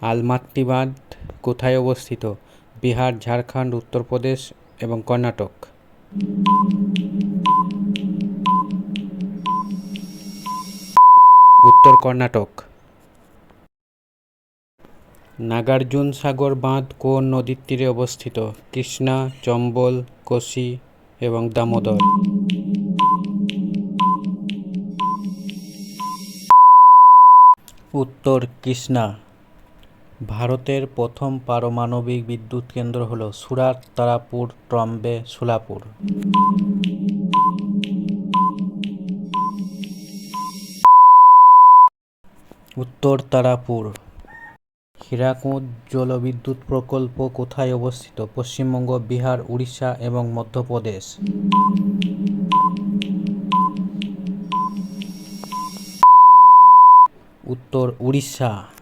আলমাত্তি বাঁধ কোথায় অবস্থিত? বিহার, ঝাড়খণ্ড, উত্তরপ্রদেশ এবং কর্ণাটক। উত্তর কর্ণাটক। নাগার্জুন সাগর বাঁধ কোন নদীর তীরে অবস্থিত? কৃষ্ণা, চম্বল, কোসি এবং দামোদর। উত্তর কৃষ্ণা। ভারতের প্রথম পারমাণবিক বিদ্যুৎ কেন্দ্র হল সুরাট, তারাপুর, ট্রম্বে, সোলাপুর। উত্তর তারাপুর। হীরাকুদ জলবিদ্যুৎ প্রকল্প কোথায় অবস্থিত? পশ্চিমবঙ্গ, বিহার, উড়িষ্যা এবং মধ্যপ্রদেশ। উত্তর উড়িষ্যা।